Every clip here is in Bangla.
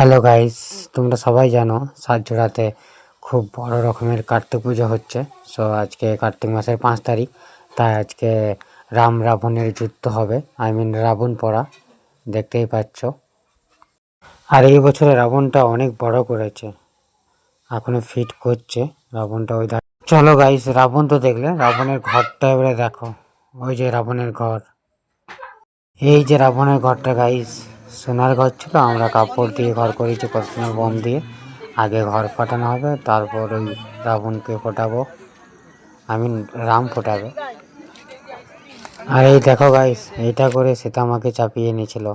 হ্যালো গাইস, তোমরা সবাই জানো সাতজোড়াতে খুব বড় রকমের কার্তিক পুজো হচ্ছে। সো আজকে কার্তিক মাসের 5 তারিখ, তাই আজকে রাম রাবণের যুদ্ধ হবে। রাবণ পোড়া দেখতেই পাচ্ছ। আর এই বছরে রাবণটা অনেক বড় করেছে, এখনো ফিট করছে রাবণটা। ওই চলো গাইস, রাবণ তো দেখলে, রাবণের ঘরটা এবারে দেখো। ওই যে রাবণের ঘর, এই যে রাবণের ঘরটা গাইস, সোনার ঘর ছিল। আমরা কাপড় দিয়ে ঘর করেছি, কত সুন্দর বোম দিয়ে। আগে ঘর ফাটানো হবে, তারপর ওই রাবণকে ফোটাবো, রাম ফোটাবে। আর এই দেখো গাইস, এইটা করে সে তো আমাকে চাপিয়ে নিয়েছিল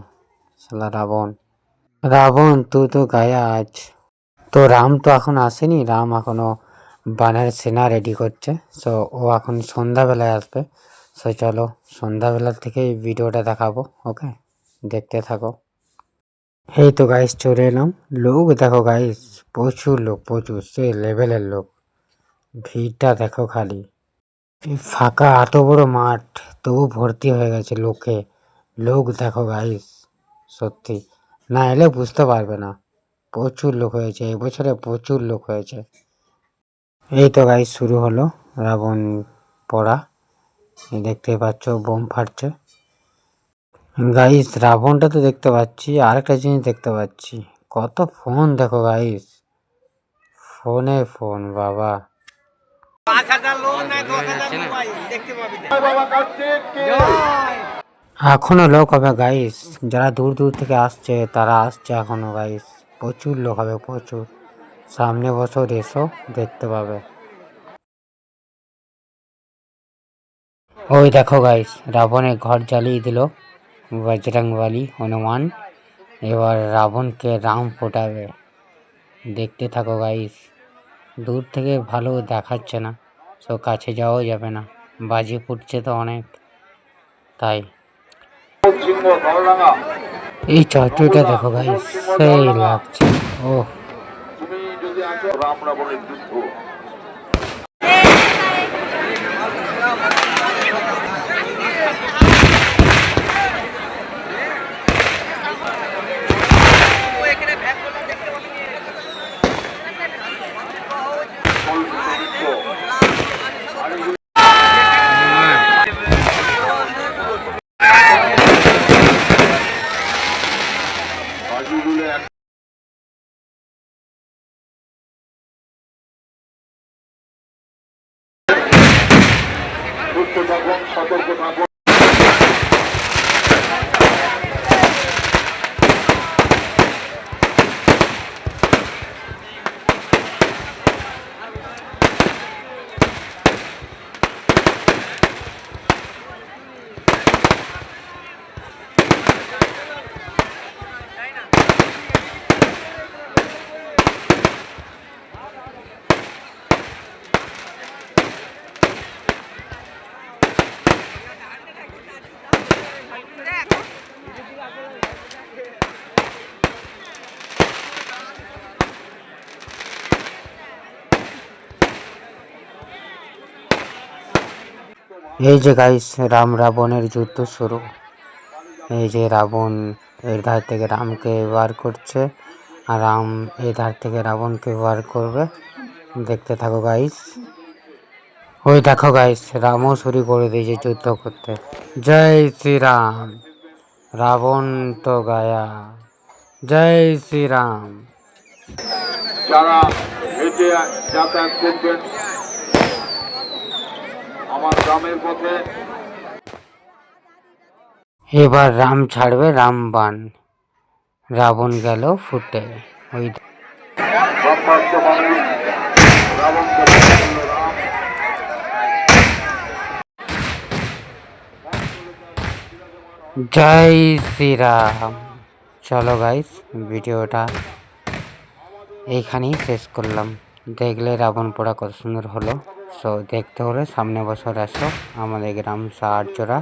শালা রাবণ। রাবণ তুই তো গায়ে আজ। তো রাম তো এখন আসেনি, রাম এখনো বানর সেনা রেডি করছে। সো ও এখন সন্ধ্যাবেলায় আসবে। সো চলো সন্ধ্যাবেলা থেকে ভিডিওটা দেখাবো, ওকে, দেখতে থাকো। এই তো গাইস চলে এলাম। লোক দেখো গাইস, প্রচুর লোক, প্রচুর, সে লেভেলের লোক। ভিড়টা দেখো খালি, এই ফাঁকা এত বড় মাঠ, তবু ভর্তি হয়ে গেছে লোকে। লোক দেখো গাইস, সত্যি না এলে বুঝতে পারবে না। প্রচুর লোক হয়েছে এবছরে, প্রচুর লোক হয়েছে। এই তো গাইস শুরু হলো রাবণ পোড়া। দেখতে পাচ্ছ বোম ফাটছে। গাইস রাবণটা তো দেখতে পাচ্ছি, আরেকটা জিনিস দেখতে পাচ্ছি, কত ফোন দেখো গাইস, ফোনে ফোন বাবা। এখনো লোক হবে গাইস, যারা দূর দূর থেকে আসছে তারা আসছে এখনো গাইস। প্রচুর লোক হবে, প্রচুর। সামনে বছর এসো, দেখতে পাবে। ওই দেখো গাইস, রাবণের ঘর জ্বালিয়ে দিল বজরংবলী হনুমান। এবার রাবণকে রাম ফোটাবে, দেখতে থাকো গাইস। দূর থেকে ভালো দেখাচ্ছে না, সো কাছে যাওয়াও যাবে না, বাজি ফুটছে তো অনেক, তাই। এই চর্চটা দেখো গাইস, সেই লাগছে। ও সতর্ক থাকুন। এই যে গাইস, রাম রাবণের যুদ্ধ শুরু। এই যে রাবণ এর ধার থেকে রামকে বার করছে, আর রাম এই ধার থেকে রাবণকে বার করবে, দেখতে থাকো গাইস। ওই দেখো গাইস, রামও শুরু করে দিয়েছে যুদ্ধ করতে। জয় শ্রীরাম, রাবণ তো গায়া। জয় শ্রীরাম। যারা হেঁটে যাতায়াত করবেন আমার গ্রামের পথে, এবার রাম ছাড়বে রামবাণ, রাবণ গেল ফুটে। ওই জয় শ্রীরাম। চলো গাইস, ভিডিওটা এইখানেই শেষ করলাম। দেখলে রাবণ পোড়া কত সুন্দর হলো। সো দেখতে হলে সামনে বছর আসো আমাদের গ্রাম সাহায্যরা।